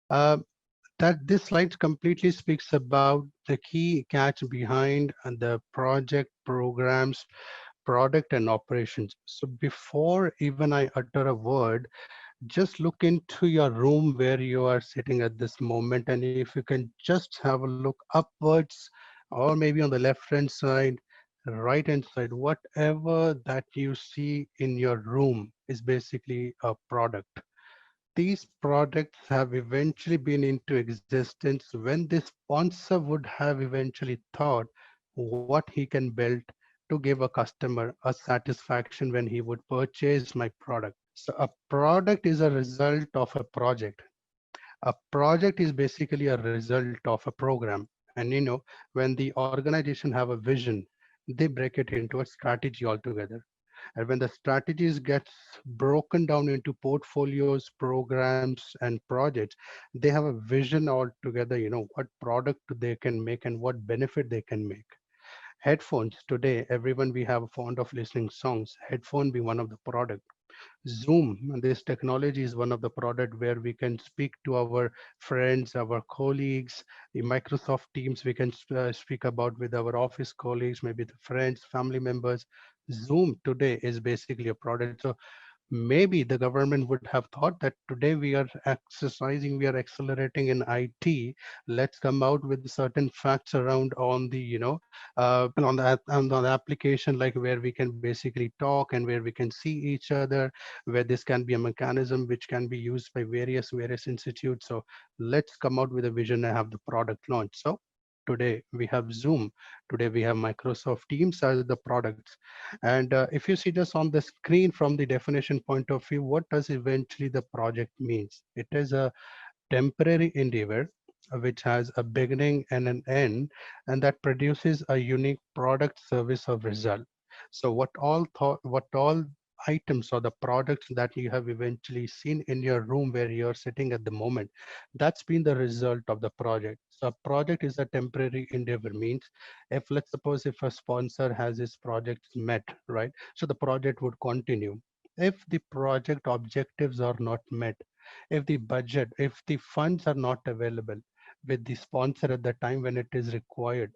Uh, that this slide completely speaks about the key catch behind the project programs, product and operations. So before even I utter a word, just look into your room where you are sitting at this moment, and if you can just have a look upwards, or maybe on the left hand side, right hand side, whatever that you see in your room is basically a product. These products have eventually been into existence when the sponsor would have eventually thought what he can build to give a customer a satisfaction when he would purchase my product. So a product is a result of a project. A project is basically a result of a program. And when the organization have a vision, they break it into a strategy altogether. And when the strategies gets broken down into portfolios, programs, and projects, they have a vision altogether, what product they can make and what benefit they can make. Headphones today, everyone we have fond of listening songs. Headphone be one of the product. Zoom, and this technology is one of the product where we can speak to our friends, our colleagues. The Microsoft Teams we can speak about with our office colleagues, maybe the friends, family members. Zoom today is basically a product. So maybe the government would have thought that today we are exercising, we are accelerating in IT. Let's come out with certain facts around on the, on the application, like where we can basically talk and where we can see each other, where this can be a mechanism which can be used by various institutes. So let's come out with a vision and have the product launch. So today we have Zoom, today we have Microsoft Teams as the products. And if you see this on the screen from the definition point of view, what does eventually the project means? It is a temporary endeavor which has a beginning and an end, and that produces a unique product, service, or result. So what all items or the products that you have eventually seen in your room where you're sitting at the moment, that's been the result of the project. So a project is a temporary endeavor means, if let's suppose if a sponsor has his projects met, right? So the project would continue. If the project objectives are not met, if the budget, if the funds are not available with the sponsor at the time when it is required,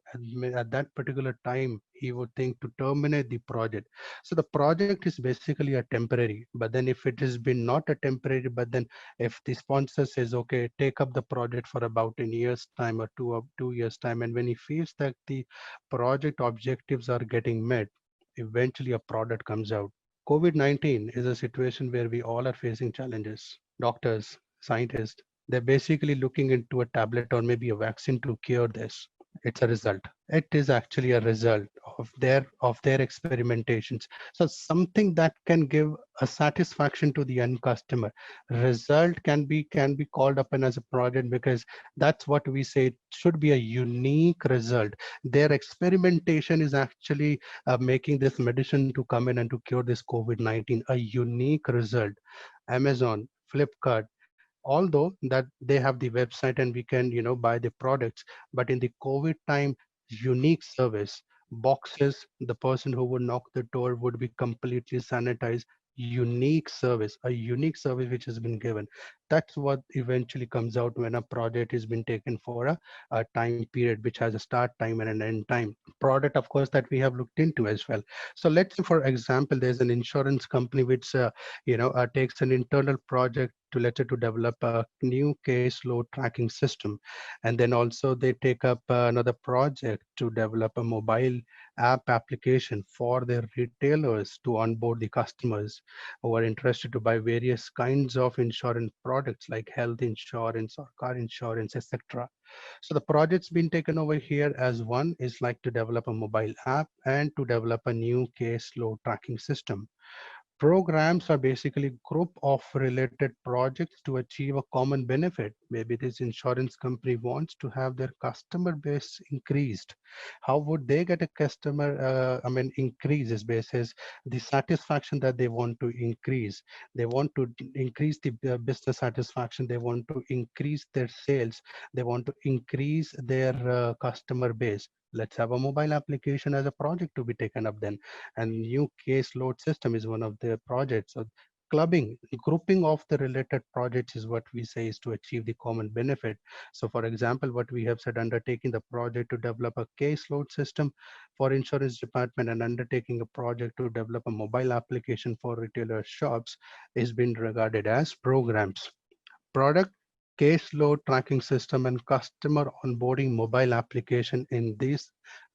at that particular time, he would think to terminate the project. So the project is basically a temporary, but then if it has been not a temporary, but then if the sponsor says, okay, take up the project for about a year's time or 2 years time, and when he feels that the project objectives are getting met, eventually a product comes out. COVID-19 is a situation where we all are facing challenges. Doctors, scientists, they're basically looking into a tablet or maybe a vaccine to cure this. It's a result. It is actually a result of their experimentations. So something that can give a satisfaction to the end customer. Result can be called upon as a project because that's what we say. It should be a unique result. Their experimentation is actually making this medicine to come in and to cure this COVID-19. A unique result. Amazon, Flipkart, although that they have the website and we can buy the products, but in the COVID time, unique service. Boxes, the person who would knock the door would be completely sanitized. Unique service, a unique service which has been given. That's what eventually comes out when a project has been taken for a time period which has a start time and an end time. Product, of course, that we have looked into as well. So let's say for example there's an insurance company which takes an internal project to, let's say, to develop a new caseload tracking system, and then also they take up another project to develop a mobile app application for their retailers to onboard the customers who are interested to buy various kinds of insurance products like health insurance or car insurance, etc. So the project's been taken over here as one is like to develop a mobile app and to develop a new caseload tracking system. Programs are basically group of related projects to achieve a common benefit. Maybe this insurance company wants to have their customer base increased. How would they get a customer, increase is basis the satisfaction that they want to increase. They want to increase the business satisfaction. They want to increase their sales. They want to increase their customer base. Let's have a mobile application as a project to be taken up then, and new case load system is one of the projects. So clubbing, grouping of the related projects is what we say is to achieve the common benefit. So for example, what we have said, undertaking the project to develop a caseload system for insurance department and undertaking a project to develop a mobile application for retailer shops is being regarded as programs. Product caseload tracking system and customer onboarding mobile application in these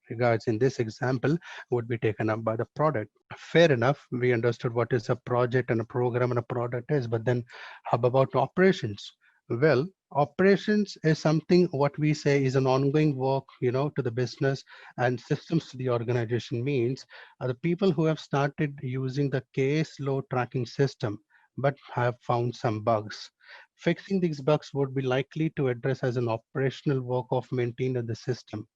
regards, in this example, would be taken up by the product. Fair enough, we understood what is a project and a program and a product is, but then how about operations? Well, operations is something what we say is an ongoing work, to the business, and systems to the organization means the people who have started using the case load tracking system but have found some bugs. Fixing these bugs would be likely to address as an operational work of maintaining the system.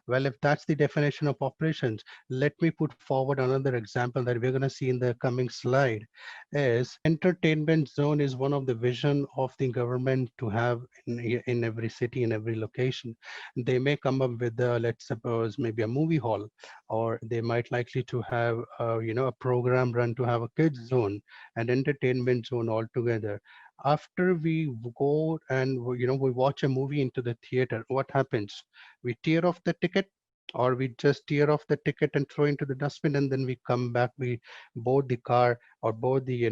Well, if that's the definition of operations, let me put forward another example that we're going to see in the coming slide. Is entertainment zone is one of the vision of the government to have in every city, in every location. They may come up with, let's suppose, maybe a movie hall, or they might likely to have, a program run to have a kids zone and entertainment zone altogether. After we go and we watch a movie into the theater, what happens? We tear off the ticket, or we just tear off the ticket and throw into the dustbin, and then we come back, we board the car or board the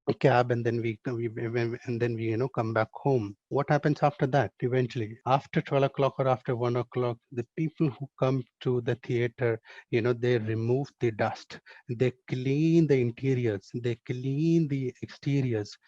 the cab, and then we come back home. What happens after that? Eventually after 12 o'clock or after 1 o'clock, the people who come to the theater, they remove the dust, they clean the interiors, they clean the exteriors.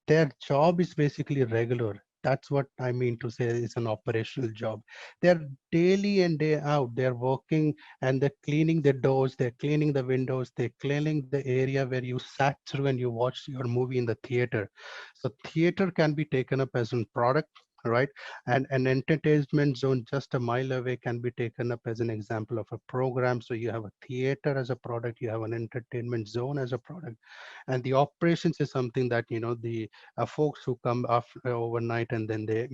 Their job is basically regular. That's what I mean to say is an operational job. They're daily and day out. They're working and they're cleaning the doors, they're cleaning the windows, they're cleaning the area where you sat through and you watched your movie in the theater. So theater can be taken up as a product, right? And an entertainment zone just a mile away can be taken up as an example of a program. So you have a theater as a product, you have an entertainment zone as a product, and the operations is something that the folks who come after overnight, and then they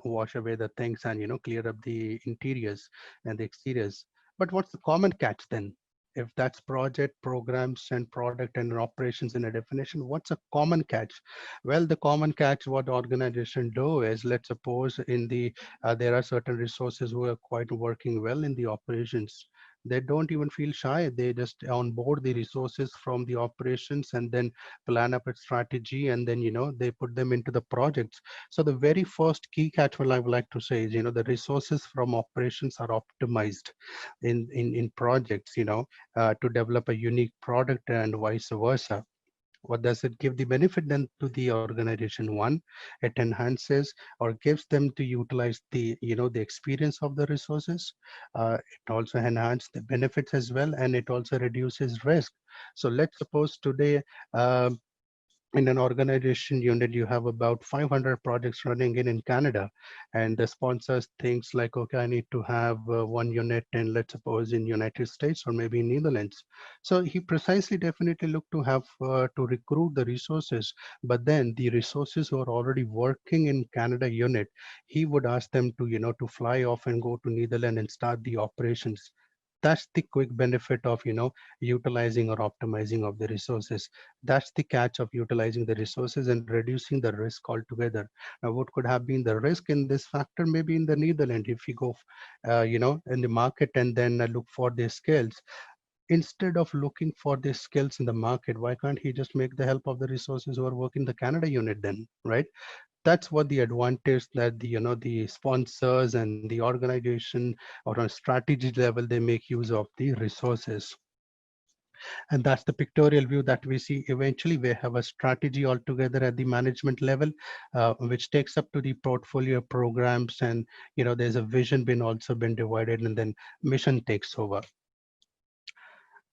wash away the things and clear up the interiors and the exteriors. But what's the common catch then? If that's project, programs, and product and operations in a definition, what's a common catch? Well, the common catch what organization do is, let's suppose in the there are certain resources who are quite working well in the operations. They don't even feel shy. They just onboard the resources from the operations and then plan up a strategy, and then they put them into the projects. So the very first key catch what I would like to say is, the resources from operations are optimized in projects, to develop a unique product and vice versa. What does it give the benefit then to the organization? One, it enhances or gives them to utilize the the experience of the resources. It also enhances the benefits as well, and it also reduces risk. So let's suppose today, in an organization unit you have about 500 projects running in Canada, and the sponsors thinks like, okay, I need to have one unit in, let's suppose, in United States or maybe in Netherlands. So he precisely definitely look to have to recruit the resources, but then the resources who are already working in Canada unit, he would ask them to to fly off and go to Netherlands and start the operations. That's the quick benefit of utilizing or optimizing of the resources. That's the catch of utilizing the resources and reducing the risk altogether. Now, what could have been the risk in this factor? Maybe in the Netherlands, if you go in the market and then look for their skills, instead of looking for these skills in the market, why can't he just make the help of the resources who are working the Canada unit then, right? That's what the advantage that the the sponsors and the organization, or on strategy level, they make use of the resources. And that's the pictorial view that we see. Eventually we have a strategy altogether at the management level, which takes up to the portfolio programs, and there's a vision been also been divided, and then mission takes over.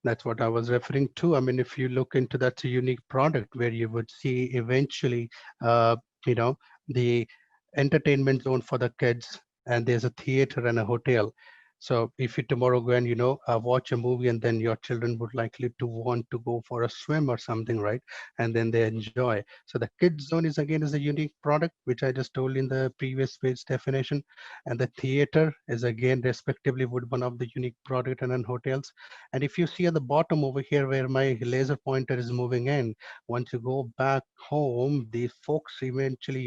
That's what I was referring to. I mean, if you look into, that's a unique product where you would see eventually, uh, you know, the entertainment zone for the kids, and there's a theater and a hotel. So if you tomorrow go and watch a movie, and then your children would likely to want to go for a swim or something, right? And then they enjoy. So the kids zone is a unique product, which I just told in the previous page definition. And the theater is again respectively would one of the unique product, and then hotels. And if you see at the bottom over here where my laser pointer is moving in, once you go back home, the folks eventually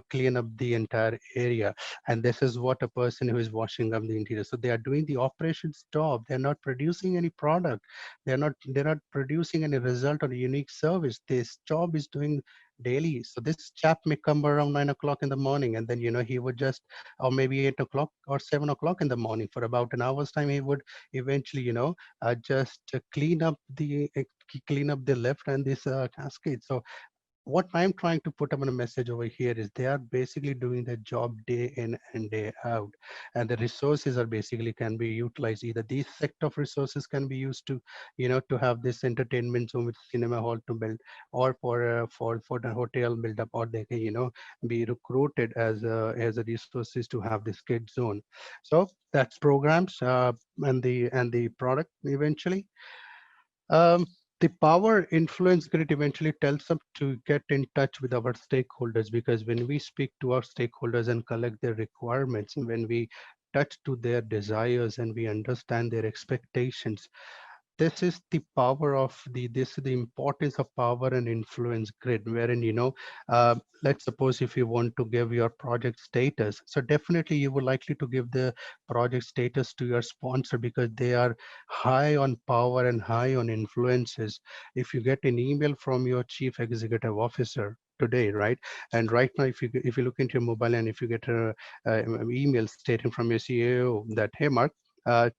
clean up the entire area. And this is what a person who is washing up the interior, so they are doing the operations job. They're not producing any product. They're not producing any result or unique service. This job is doing daily. So this chap may come around 9 o'clock in the morning, and then he would just, or maybe 8 o'clock or 7 o'clock in the morning, for about an hour's time, he would eventually just clean up the lift and this cascade. So what I'm trying to put up in a message over here is they are basically doing their job day in and day out, and the resources are basically can be utilized. Either these set of resources can be used to, to have this entertainment zone with cinema hall to build, or for the hotel build up, or they can be recruited as a resources to have this kid zone. So that's programs, and the product eventually. The power influence grid eventually tells us to get in touch with our stakeholders, because when we speak to our stakeholders and collect their requirements, and when we touch to their desires and we understand their expectations, this is the power of the importance of power and influence grid, wherein let's suppose if you want to give your project status, so definitely you would likely to give the project status to your sponsor, because they are high on power and high on influences. If you get an email from your chief executive officer today, right, and right now if you look into your mobile, and if you get a email stating from your CEO that, hey Mark,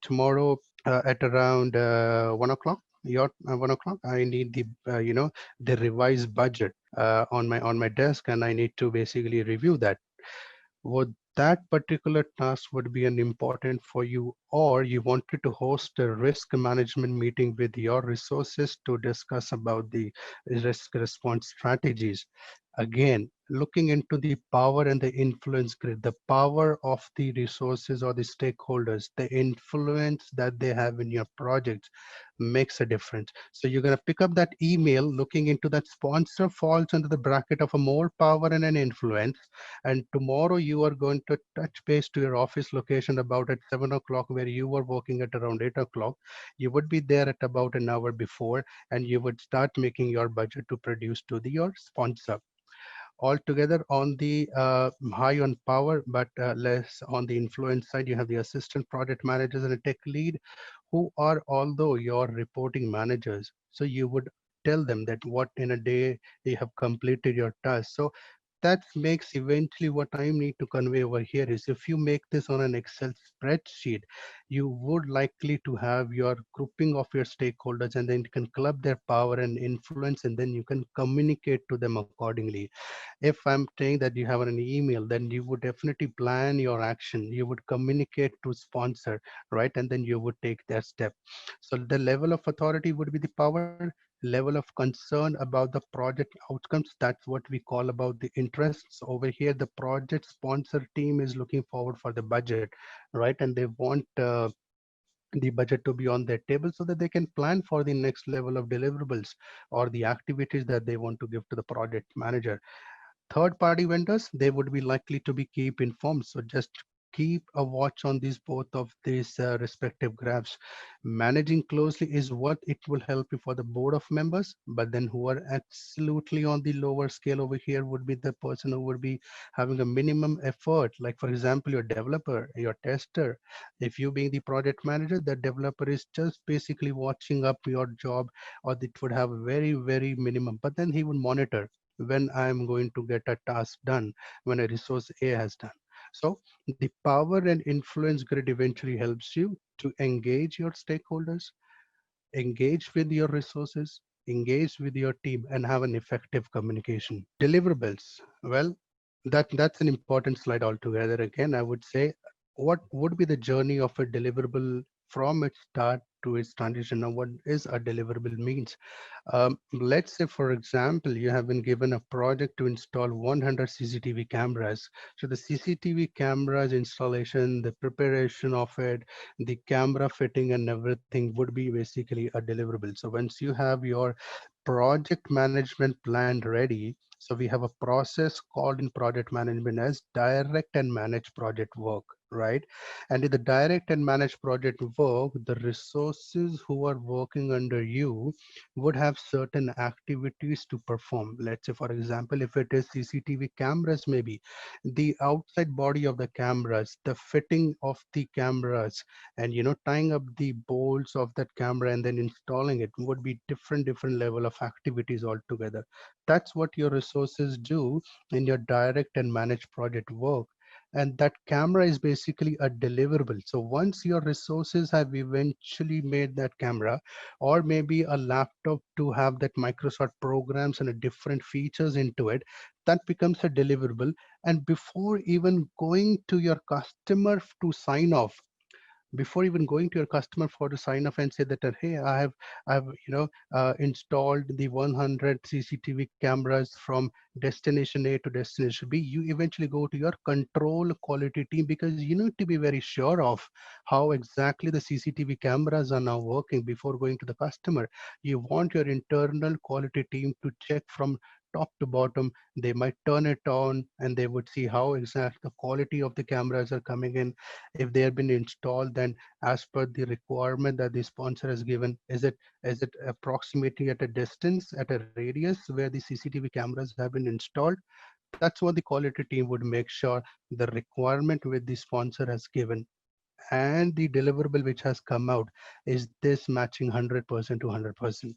tomorrow at around 1 o'clock, your 1 o'clock, I need the revised budget on my desk, and I need to basically review that. Would that particular task would be an important for you, or you wanted to host a risk management meeting with your resources to discuss about the risk response strategies? Again, looking into the power and the influence grid, the power of the resources or the stakeholders, the influence that they have in your projects makes a difference. So you're going to pick up that email looking into that sponsor falls under the bracket of a more power and an influence. And tomorrow you are going to touch base to your office location about at 7 o'clock, where you were working at around 8 o'clock. You would be there at about an hour before, and you would start making your budget to produce to your sponsor. Altogether on the high on power, but less on the influence side, you have the assistant project managers and a tech lead, who are although your reporting managers. So you would tell them that what in a day you have completed your task. So that makes eventually what I need to convey over here is, if you make this on an Excel spreadsheet, you would likely to have your grouping of your stakeholders, and then you can club their power and influence, and then you can communicate to them accordingly. If I'm saying that you have an email, then you would definitely plan your action. You would communicate to sponsor, right? And then you would take that step. So the level of authority would be the power, level of concern about the project outcomes. That's what we call about the interests. Over here, the project sponsor team is looking forward for the budget, right? And they want the budget to be on their table so that they can plan for the next level of deliverables or the activities that they want to give to the project manager. Third party vendors, they would be likely to be keep informed. So just keep a watch on these both of these respective graphs. Managing closely is what it will help you for the board of members, but then who are absolutely on the lower scale over here would be the person who would be having a minimum effort. Like for example, your developer, your tester. If you being the project manager, the developer is just basically watching up your job, or it would have a very, very minimum, but then he would monitor when I'm going to get a task done, when a resource A has done. So the power and influence grid eventually helps you to engage your stakeholders, engage with your resources, engage with your team, and have an effective communication. Deliverables. Well, that's an important slide altogether. Again, I would say, what would be the journey of a deliverable from its start to its transition. Now, what is a deliverable means? Let's say, for example, you have been given a project to install 100 CCTV cameras. So the CCTV cameras installation, the preparation of it, the camera fitting and everything would be basically a deliverable. So once you have your project management plan ready, so we have a process called in project management as direct and manage project work, right? And in the direct and manage project work, the resources who are working under you would have certain activities to perform. Let's say, for example, if it is CCTV cameras, maybe the outside body of the cameras, the fitting of the cameras, and tying up the bolts of that camera and then installing it would be different level of activities altogether. That's what your resources do in your direct and managed project work. And that camera is basically a deliverable. So once your resources have eventually made that camera, or maybe a laptop to have that Microsoft programs and a different features into it, that becomes a deliverable. And before even going to your customer to sign off, before even going to your customer for to sign off and say that, hey, I have installed the 100 CCTV cameras from destination A to destination B, you eventually go to your control quality team, because you need to be very sure of how exactly the CCTV cameras are now working before going to the customer. You want your internal quality team to check from top to bottom. They might turn it on and they would see how exact the quality of the cameras are coming in, if they have been installed then as per the requirement that the sponsor has given. Is it approximately at a distance, at a radius where the CCTV cameras have been installed? That's what the quality team would make sure the requirement with the sponsor has given, and the deliverable which has come out, is this matching 100% to 100%.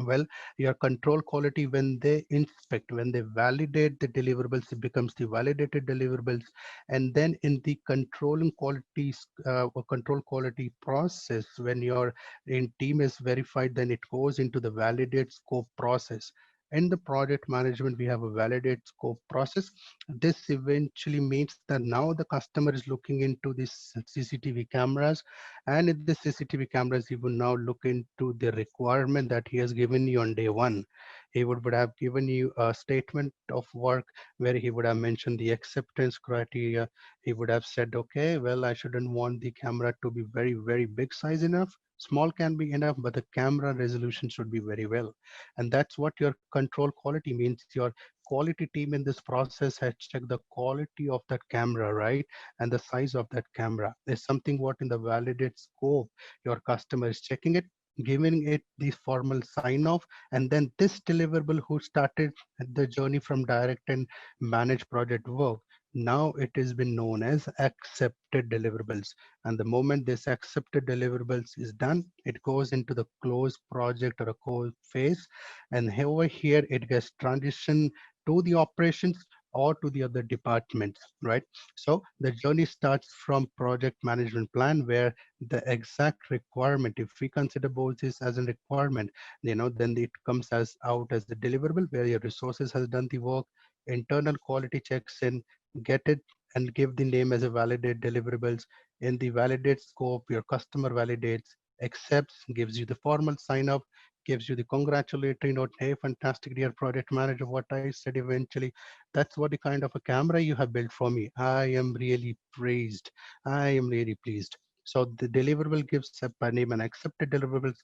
Well, your control quality, when they inspect, when they validate the deliverables, it becomes the validated deliverables. And then in the controlling qualities or control quality process, when your in team is verified, then it goes into the validate scope process. In the project management, we have a validate scope process. This eventually means that now the customer is looking into this CCTV cameras, and in the CCTV cameras, he will now look into the requirement that he has given you on day one. He would have given you a statement of work where he would have mentioned the acceptance criteria. He would have said, okay, well, I shouldn't want the camera to be very big size enough. Small can be enough, but the camera resolution should be very well. And that's what your control quality means. Your quality team in this process has checked the quality of that camera, right? And the size of that camera is something what in the validate scope your customer is checking it, giving it the formal sign off. And then this deliverable who started the journey from direct and managed project work, now it has been known as accepted deliverables. And the moment this accepted deliverables is done, it goes into the closed project or a closed phase. And over here it gets transitioned to the operations or to the other departments, right? So the journey starts from project management plan, where the exact requirement, if we consider both this as a requirement, then it comes as out as the deliverable, where your resources has done the work, internal quality checks in, get it, and give the name as a validate deliverables. In the validate scope, your customer validates, accepts, gives you the formal sign up, gives you the congratulatory note, hey, fantastic dear project manager, what I said eventually, that's what the kind of a camera you have built for me. I am really praised. I am really pleased. So the deliverable gives a name, and accepted deliverables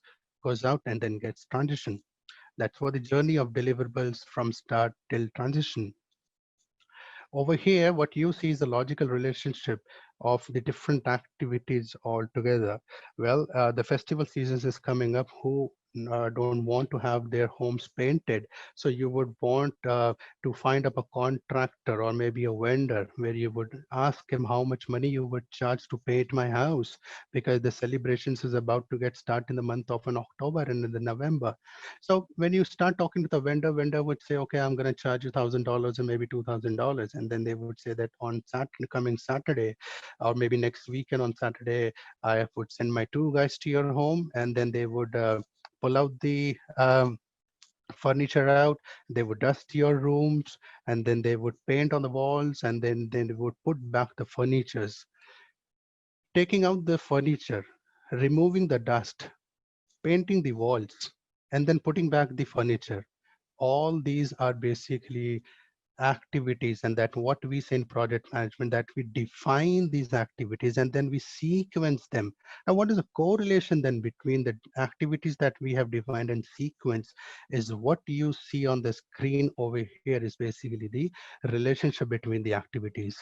goes out and then gets transition. That's what the journey of deliverables from start till transition. Over here, what you see is the logical relationship of the different activities all together. Well, the festival season is coming up. Who don't want to have their homes painted? So you would want to find up a contractor or maybe a vendor where you would ask him how much money you would charge to paint my house, because the celebrations is about to get started in the month of an October and in the November. So when you start talking to the vendor, vendor would say, okay, I'm going to charge you $1,000 or maybe $2,000. And then they would say that on coming Saturday, or maybe next weekend on Saturday, I would send my two guys to your home, and then they would pull out the furniture out. They would dust your rooms, and then they would paint on the walls, and then they would put back the furnitures. Taking out the furniture removing the dust, painting the walls, and then putting back the furniture. All these are basically activities, and that what we say in project management, that we define these activities and then we sequence them. And what is the correlation then between the activities that we have defined and sequence is what you see on the screen over here is basically the relationship between the activities.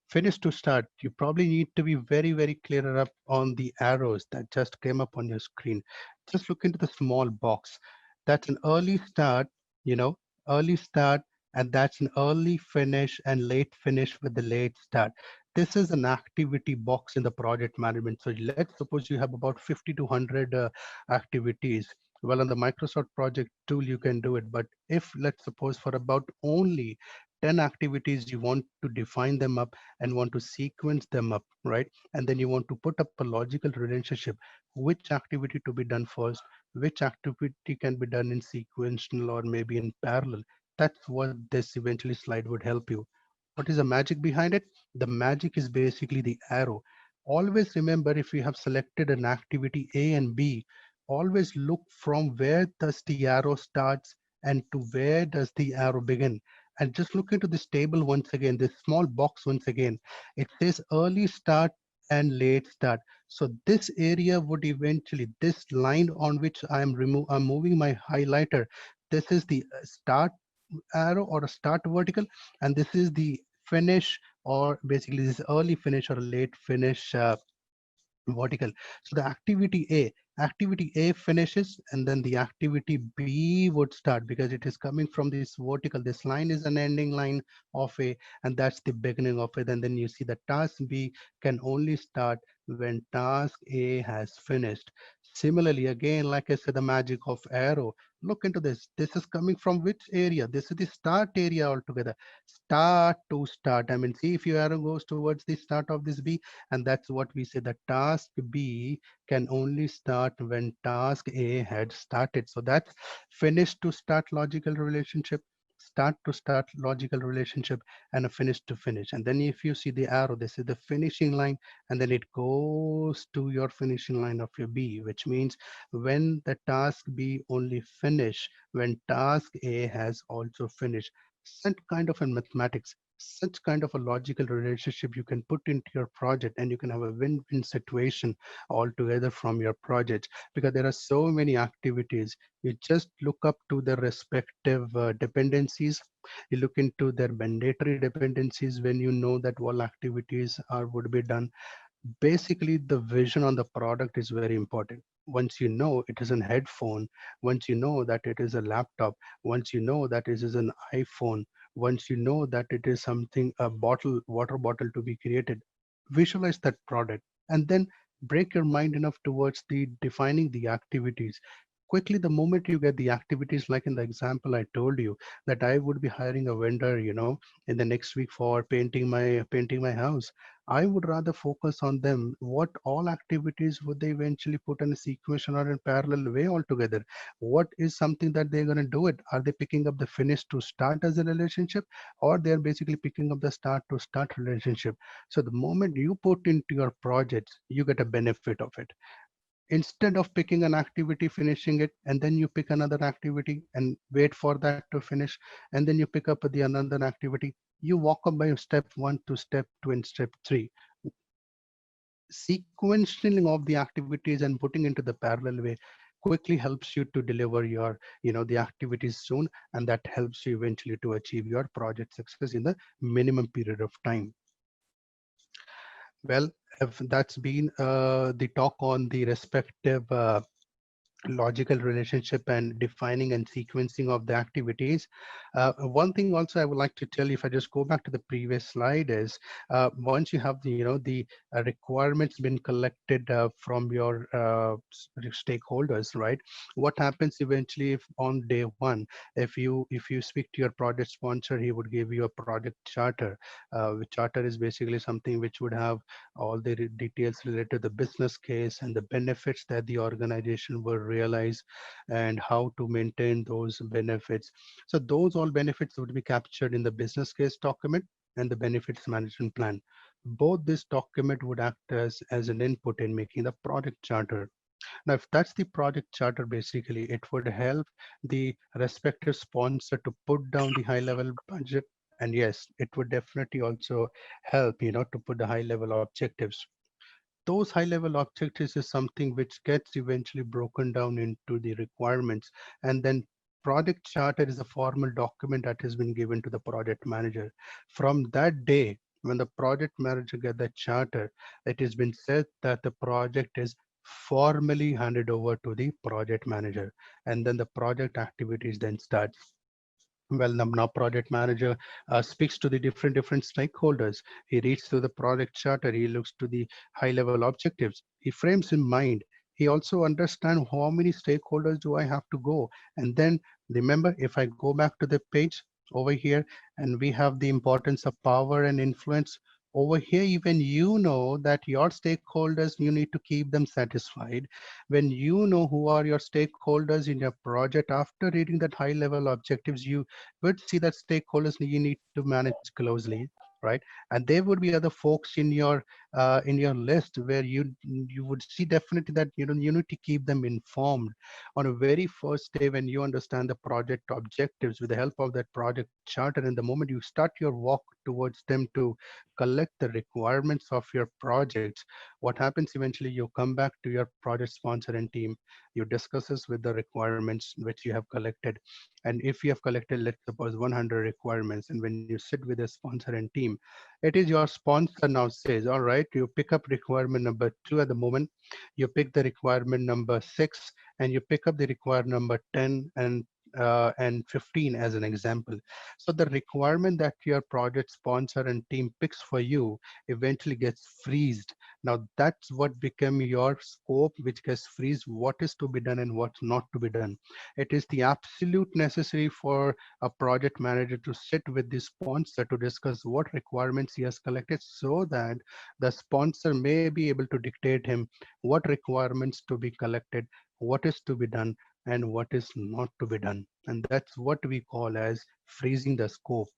Finish to start, you probably need to be very, very clear up on the arrows that just came up on your screen. Just look into the small box. That's an early start, you know, early start, and that's an early finish and late finish with the late start. This is an activity box in the project management. So let's suppose you have about 50 to 100 activities. Well, on the Microsoft project tool, you can do it. But if let's suppose for about only 10 activities, you want to define them up and want to sequence them up, right? And then you want to put up a logical relationship, which activity to be done first, which activity can be done in sequential or maybe in parallel. That's what this eventually slide would help you. What is the magic behind it? The magic is basically the arrow. Always remember, if you have selected an activity A and B, always look from where does the arrow starts and to where does the arrow begin. And just look into this table once again, this small box once again. It says early start and late start. So this area would eventually, this line on which I'm moving my highlighter, this is the start arrow or a start vertical, and this is the finish, or basically this early finish or late finish vertical. So the activity A finishes, and then the activity B would start because it is coming from this vertical. This line is an ending line of A, and that's the beginning of it. And then you see the task B can only start when task A has finished. Similarly, again, like I said, the magic of arrow. Look into this. This is coming from which area? This is the start area altogether. Start to start. I mean, see if your arrow goes towards the start of this B, and that's what we say, the task B can only start when task A had started. So that's finish to start logical relationship, start to start logical relationship, and a finish to finish. And then if you see the arrow, this is the finishing line, and then it goes to your finishing line of your B, which means when the task B only finish when task A has also finished. Such kind of a mathematics, such kind of a logical relationship you can put into your project, and you can have a win-win situation altogether from your project, because there are so many activities. You just look up to the respective dependencies. You look into their mandatory dependencies when you know that all activities are would be done. Basically, the vision on the product is very important. Once you know it is an headphone, once you know that it is a laptop, once you know that it is an iPhone, once you know that it is something, a bottle, water bottle to be created, visualize that product, and then break your mind enough towards the defining the activities. Quickly, the moment you get the activities, like in the example I told you, that I would be hiring a vendor, in the next week for painting my house, I would rather focus on them. What all activities would they eventually put in a sequential or in parallel way altogether? What is something that they're going to do it? Are they picking up the finish to start as a relationship, or they're basically picking up the start to start relationship? So the moment you put into your projects, you get a benefit of it. Instead of picking an activity, finishing it, and then you pick another activity and wait for that to finish, and then you pick up the another activity, you walk up by step one to step two and step three. Sequencing of the activities and putting into the parallel way quickly helps you to deliver your the activities soon, and that helps you eventually to achieve your project success in the minimum period of time. Well, if that's been the talk on the respective logical relationship and defining and sequencing of the activities. One thing also I would like to tell you, if I just go back to the previous slide, is once you have the requirements been collected from your stakeholders, right? What happens eventually if on day one, if you speak to your project sponsor, he would give you a project charter. Which charter is basically something which would have all the details related to the business case and the benefits that the organization will realize, and how to maintain those benefits. So those all benefits would be captured in the business case document and the benefits management plan. both this document would act as an input in making the project charter. Now, if that's the project charter, basically, it would help the respective sponsor to put down the high level budget. And yes, it would definitely also help, to put the high level objectives. Those high level objectives is something which gets eventually broken down into the requirements. And then project charter is a formal document that has been given to the project manager. From that day, when the project manager get the charter, it has been said that the project is formally handed over to the project manager, and then the project activities then start. Well, now project manager speaks to the different stakeholders. He reads through the project charter. He looks to the high level objectives. He frames in mind. He also understands how many stakeholders do I have to go. And then remember, if I go back to the page over here, and we have the importance of power and influence over here, even you know that your stakeholders, you need to keep them satisfied. When you know who are your stakeholders in your project, after reading that high level objectives, you would see that stakeholders you need to manage closely, right? And there would be other folks in your list where you would see definitely that you need to keep them informed on a very first day when you understand the project objectives with the help of that project charter. And the moment you start your walk towards them to collect the requirements of your projects, what happens eventually, you come back to your project sponsor and team, you discusses with the requirements which you have collected. And if you have collected, let's suppose 100 requirements, and when you sit with a sponsor and team, it is your sponsor now says, all right, you pick up requirement number 2 at the moment, you pick the requirement number 6, and you pick up the requirement number 10 and 15 as an example. So the requirement that your project sponsor and team picks for you eventually gets freezed. Now that's what become your scope, which gets freezed, what is to be done and what's not to be done. It is the absolute necessary for a project manager to sit with the sponsor to discuss what requirements he has collected, so that the sponsor may be able to dictate him what requirements to be collected, what is to be done, and what is not to be done. And that's what we call as freezing the scope.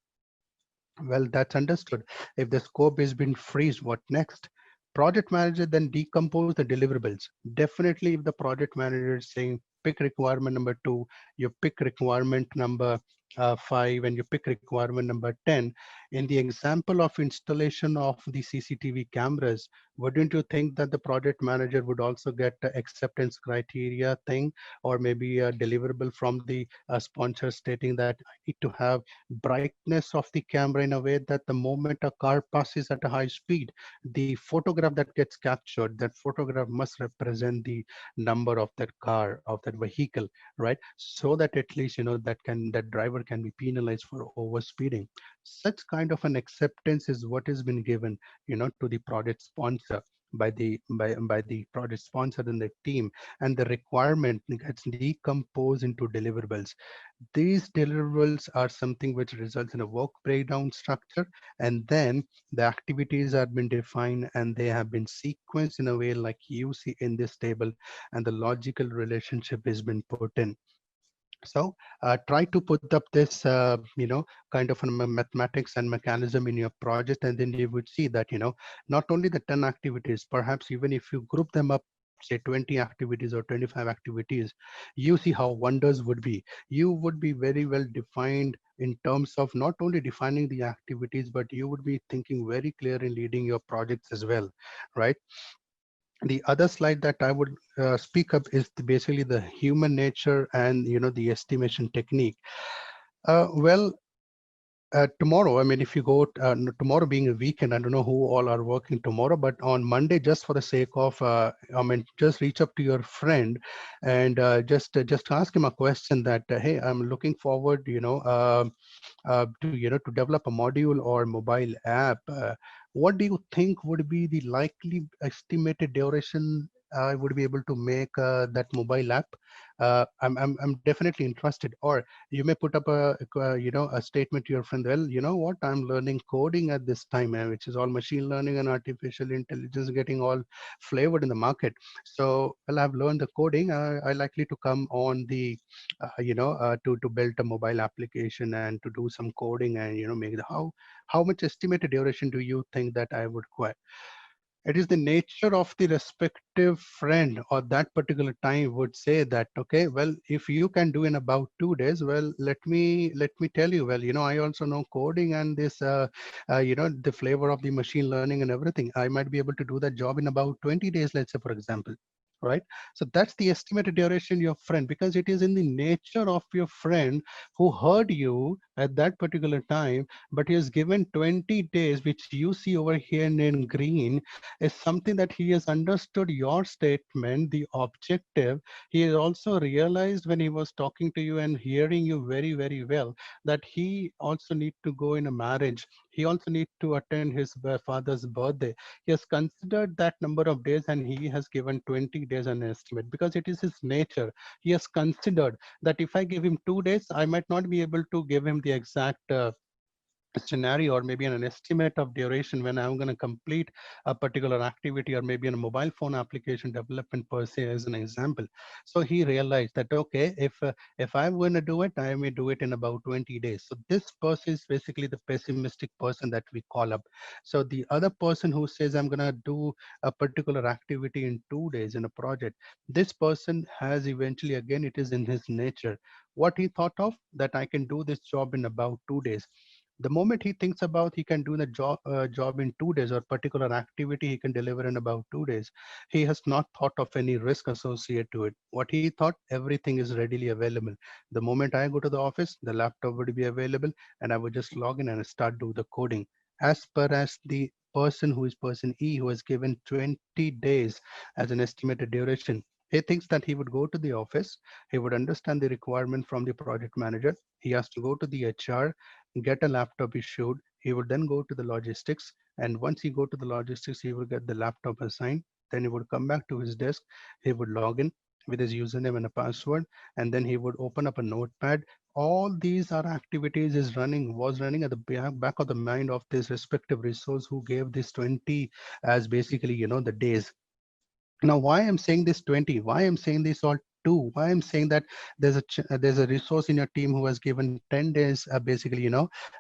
Well, that's understood. If the scope has been freezed, what next? Project manager then decompose the deliverables. Definitely, if the project manager is saying pick requirement number 2, you pick requirement number 5, and you pick requirement number 10. In the example of installation of the CCTV cameras, wouldn't you think that the project manager would also get the acceptance criteria thing, or maybe a deliverable from the sponsor stating that I need to have brightness of the camera in a way that the moment a car passes at a high speed, the photograph that gets captured, that photograph must represent the number of that car, of that vehicle, right? So that at least that driver can be penalized for over speeding. Such kind of an acceptance is what has been given, to the project sponsor by the project sponsor and the team, and the requirement gets decomposed into deliverables. These deliverables are something which results in a work breakdown structure, and then the activities have been defined and they have been sequenced in a way like you see in this table, and the logical relationship has been put in. So try to put up this, kind of a mathematics and mechanism in your project, and then you would see that, not only the 10 activities, perhaps even if you group them up, say 20 activities or 25 activities, you see how wonders would be. You would be very well defined in terms of not only defining the activities, but you would be thinking very clear in leading your projects as well, right? The other slide that I would speak up is basically the human nature and the estimation technique. Well, tomorrow, I mean, if you go tomorrow being a weekend, I don't know who all are working tomorrow, but on Monday, just for the sake of, I mean, just reach up to your friend and just ask him a question that, hey, I'm looking forward, to develop a module or mobile app. What do you think would be the likely estimated duration I would be able to make that mobile app, I'm definitely interested. Or you may put up a statement to your friend, well, you know what, I'm learning coding at this time, which is all machine learning and artificial intelligence getting all flavored in the market. So, well, I've learned the coding. I likely to come on the to build a mobile application and to do some coding and make the how much estimated duration do you think that I would require? It is the nature of the respective friend or that particular time would say that, okay, well, if you can do in about 2 days, well, let me tell you, well, I also know coding and this the flavor of the machine learning and everything. I might be able to do that job in about 20 days, let's say, for example. Right. So that's the estimated duration your friend, because it is in the nature of your friend who heard you at that particular time, but he has given 20 days, which you see over here in green, is something that he has understood your statement, the objective. He has also realized when he was talking to you and hearing you very, very well, that he also need to go in a marriage. He also need to attend his father's birthday. He has considered that number of days and he has given 20 days an estimate because it is his nature. He has considered that if I give him 2 days, I might not be able to give him the exact scenario or maybe an estimate of duration when I'm going to complete a particular activity, or maybe in a mobile phone application development per se, as an example. So he realized that, okay, if I'm going to do it, I may do it in about 20 days. So this person is basically the pessimistic person that we call up. So the other person who says I'm going to do a particular activity in 2 days in a project, this person has eventually, again, it is in his nature, what he thought of, that I can do this job in about 2 days. The moment he thinks about he can do the job in 2 days, or particular activity he can deliver in about 2 days, he has not thought of any risk associated to it. What he thought, everything is readily available. The moment I go to the office, the laptop would be available, and I would just log in and start do the coding. As per as the person who is person E, who has given 20 days as an estimated duration, he thinks that he would go to the office, he would understand the requirement from the project manager, he has to go to the HR, get a laptop issued. He would then go to the logistics, and once he go to the logistics, he will get the laptop assigned. Then he would come back to his desk. He would log in with his username and a password, and then he would open up a notepad. All these are activities is running was running at the back of the mind of this respective resource who gave this 20 as basically the days. Now, why I'm saying this 20, why I'm saying this all two, why I'm saying that there's a resource in your team who has given 10 days, basically,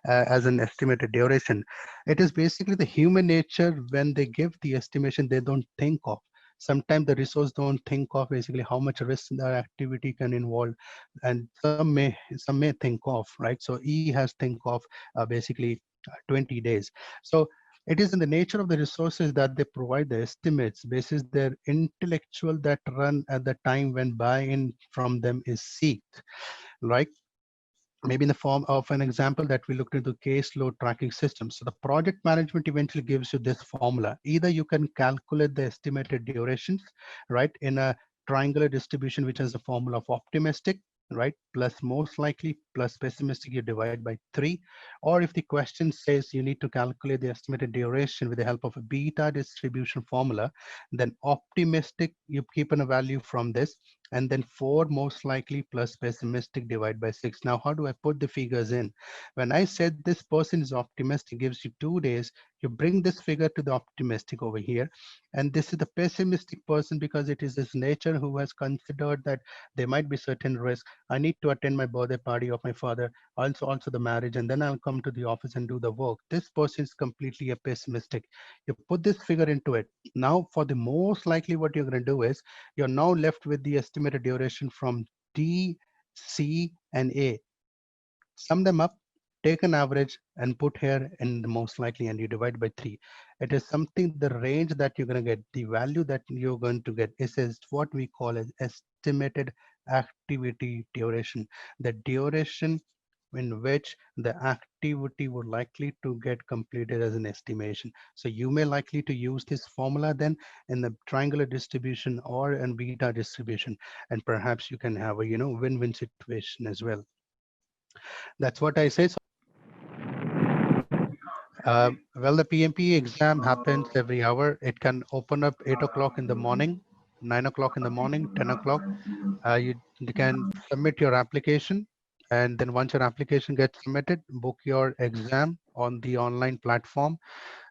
as an estimated duration. It is basically the human nature. When they give the estimation, they don't think of. Sometimes the resource don't think of basically how much risk the activity can involve, and some may think of, right? So E has think of basically 20 days. So it is in the nature of the resources that they provide the estimates basis their intellectual that run at the time when buy-in from them is seeked, right? Maybe in the form of an example that we looked into caseload tracking systems. So the project management eventually gives you this formula. Either you can calculate the estimated durations, right, in a triangular distribution, which has a formula of optimistic, right, plus most likely plus pessimistic, you divide by 3. Or if the question says you need to calculate the estimated duration with the help of a beta distribution formula, then optimistic, you keep in a value from this, and then 4 most likely plus pessimistic divide by 6. Now, how do I put the figures in? When I said this person is optimistic, gives you 2 days, you bring this figure to the optimistic over here. And this is the pessimistic person because it is his nature who has considered that there might be certain risk. I need to attend my birthday party of my father, also the marriage, and then I'll come to the office and do the work. This person is completely a pessimistic. You put this figure into it. Now, for the most likely, what you're going to do is you're now left with the estimated duration from D, C, and A. Sum them up, take an average, and put here in the most likely, and you divide by 3. It is something, the range that you're going to get, the value that you're going to get is what we call as estimated activity duration. The duration in which the activity would likely to get completed as an estimation. So you may likely to use this formula then in the triangular distribution or in beta distribution, and perhaps you can have a win-win situation as well. That's what I say. So, well, the PMP exam happens every hour. It can open up 8 o'clock in the morning. 9 o'clock in the morning, 10 o'clock. You can submit your application, and then once your application gets submitted, book your exam on the online platform.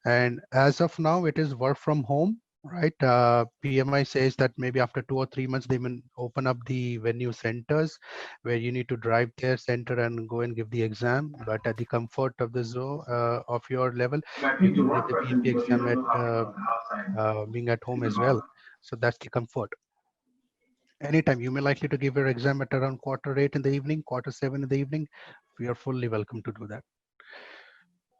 And as of now, it is work from home, right? PMI says that maybe after 2 or 3 months, they will open up the venue centers where you need to drive their center and go and give the exam. But at the comfort of the zone of your level, you can give the PMP exam at being at home as well. So that's the comfort. Anytime you may likely to give your exam at around quarter 8 in the evening, quarter 7 in the evening, we are fully welcome to do that.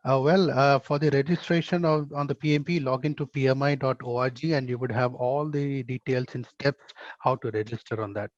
For the registration on the PMP, log into pmi.org and you would have all the details and steps how to register on that.